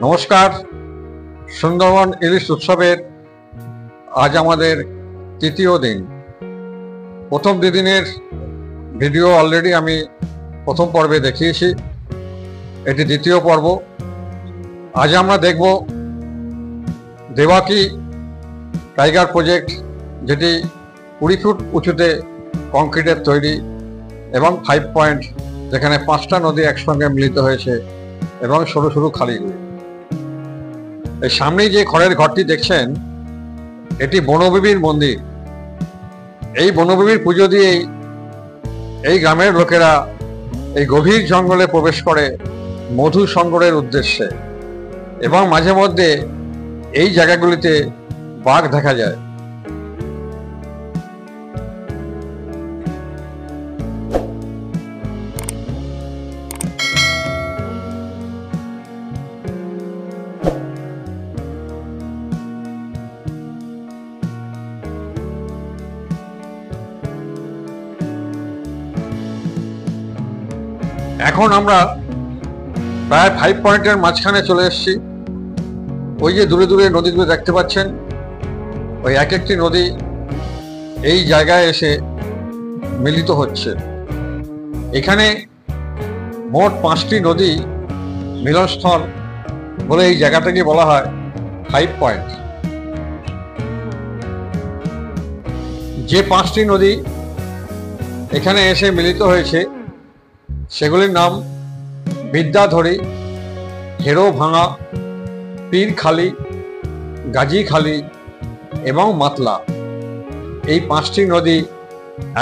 নমস্কার। সুন্দরবন ইলিশ উৎসবের আজ আমাদের তৃতীয় দিন। প্রথম দুদিনের ভিডিও অলরেডি আমি প্রথম পর্বে দেখিয়েছি, এটি দ্বিতীয় পর্ব। আজ আমরা দেখব দেবাকি টাইগার প্রজেক্ট, যেটি 20 ফুট উঁচুতে কংক্রিটের তৈরি এবং 5 পয়েন্ট, যেখানে 5টা নদী একসঙ্গে মিলিত হয়েছে এবং সরু সরু খালিগুলি। এই সামনেই যে খড়ের ঘরটি দেখছেন, এটি বনবিবির মন্দির। এই বনবিবির পুজো দিয়েই এই গ্রামের লোকেরা এই গভীর জঙ্গলে প্রবেশ করে মধু সংগ্রহের উদ্দেশ্যে, এবং মাঝে মধ্যে এই জায়গাগুলিতে বাঘ দেখা যায়। এখন আমরা প্রায় 5 পয়েন্টের মাঝখানে চলে এসেছি। ওই যে দূরে দূরে নদীগুলো দেখতে পাচ্ছেন, ওই এক একটি নদী এই জায়গায় এসে মিলিত হচ্ছে। এখানে মোট 5টি নদী মিলনস্থল বলে এই জায়গাটাকে বলা হয় 5 পয়েন্ট। যে 5টি নদী এখানে এসে মিলিত হয়েছে সেগুলির নাম বিদ্যাধরী, হেরোভাঙা, পীরখালি, গাজীখালি এবং মাতলা। এই 5টি নদী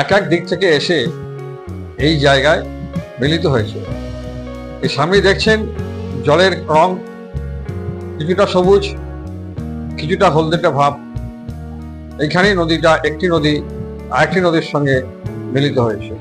এক এক দিক থেকে এসে এই জায়গায় মিলিত হয়েছে। এই সামনে দেখছেন জলের রং কিছুটা সবুজ, কিছুটা হলদেটে ভাব। এইখানেই নদীটা, একটি নদী আরেকটি নদীর সঙ্গে মিলিত হয়েছে।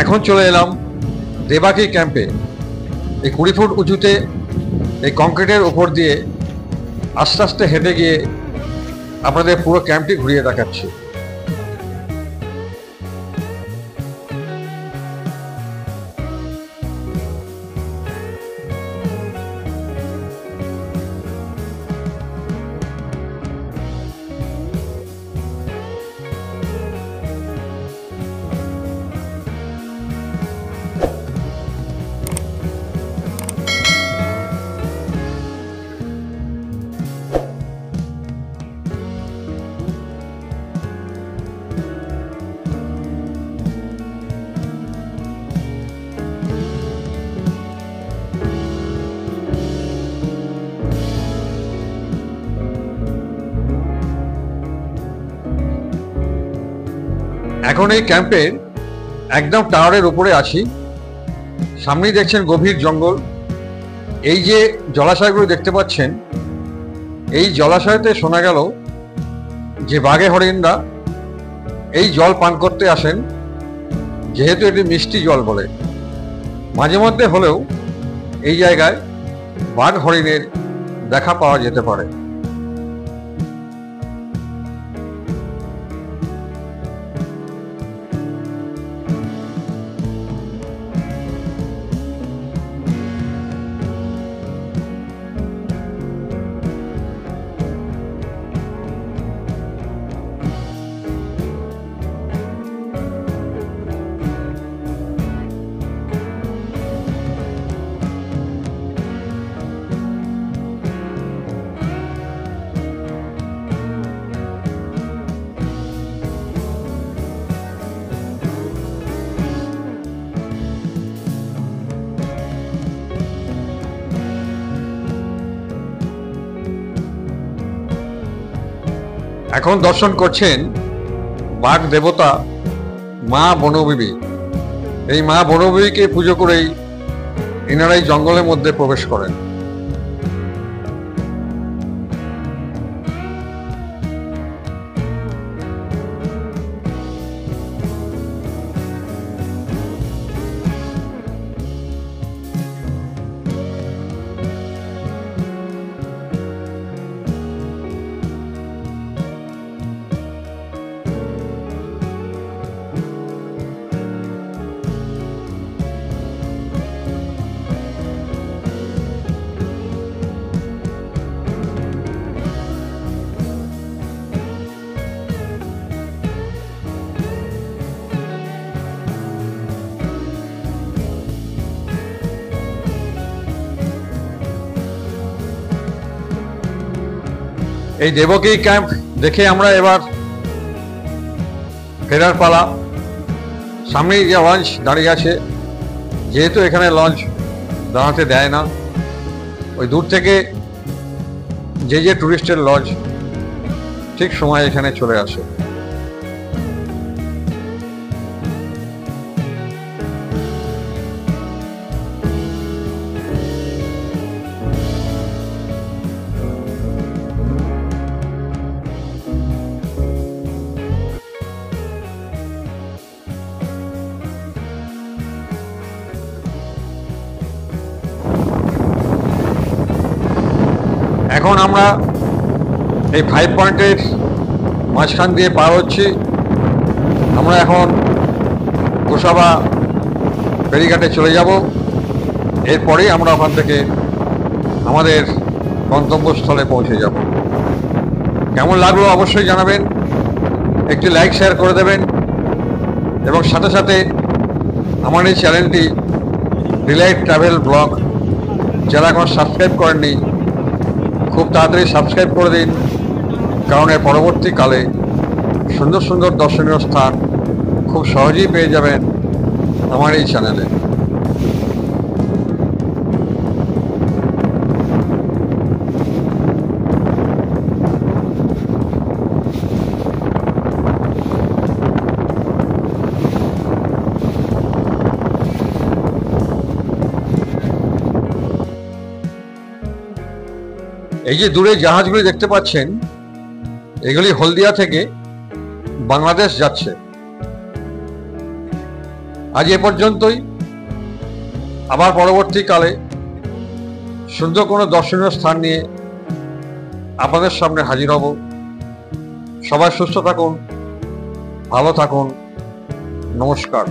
এখন চলে এলাম দেবাকি ক্যাম্পে। এই 20 ফুট উঁচুতে এই কংক্রিটের উপর দিয়ে আস্তে আস্তে হেঁটে গিয়ে আপনাদের পুরো ক্যাম্পটি ঘুরিয়ে দেখাচ্ছি। এখন এই ক্যাম্পের একদম টাওয়ারের উপরে আছি। সামনেই দেখছেন গভীর জঙ্গল। এই যে জলাশয়গুলো দেখতে পাচ্ছেন, এই জলাশয়তে শোনা গেল যে বাঘে হরিণরা এই জল পান করতে আসেন, যেহেতু এটি মিষ্টি জল বলে। মাঝে মধ্যে হলেও এই জায়গায় বাঘ হরিণের দেখা পাওয়া যেতে পারে। এখন দর্শন করছেন বাঘ দেবতা মা বনবিবি। এই মা বনবিবিকে পুজো করেই এনারাই জঙ্গলের মধ্যে প্রবেশ করেন। এই দেবকী ক্যাম্প দেখে আমরা এবার ফেরার পালা। সামনেই যে লঞ্চ দাঁড়িয়ে আছে, যেহেতু এখানে লঞ্চ দাঁড়াতে দেয় না, ওই দূর থেকে যে টুরিস্টের লজ ঠিক সময় এখানে চলে আসে। এখন আমরা এই 5 পয়েন্টের মাঝখান দিয়ে পার হচ্ছি। আমরা এখন গোসাবা ফেরিঘাটে চলে যাব। এরপরেই আমরা ওখান থেকে আমাদের গন্তব্যস্থলে পৌঁছে যাব। কেমন লাগলো অবশ্যই জানাবেন, একটি লাইক শেয়ার করে দেবেন এবং সাথে সাথে আমার এই চ্যানেলটি ডিলাইট ট্রাভেল ব্লগ যারা এখন সাবস্ক্রাইব করেননি, খুব তাড়াতাড়ি সাবস্ক্রাইব করে দিন, কারণ এর পরবর্তীকালে সুন্দর সুন্দর দর্শনীয় স্থান খুব সহজেই পেয়ে যাবেন আমার এই চ্যানেলে। এই যে দূরে জাহাজগুলি দেখতে পাচ্ছেন, এগুলি হলদিয়া থেকে বাংলাদেশ যাচ্ছে। আজ এ পর্যন্তই। আবার পরবর্তীকালে সুন্দর কোনো দর্শনীয় স্থান নিয়ে আপনাদের সামনে হাজির হব। সবাই সুস্থ থাকুন, ভালো থাকুন। নমস্কার।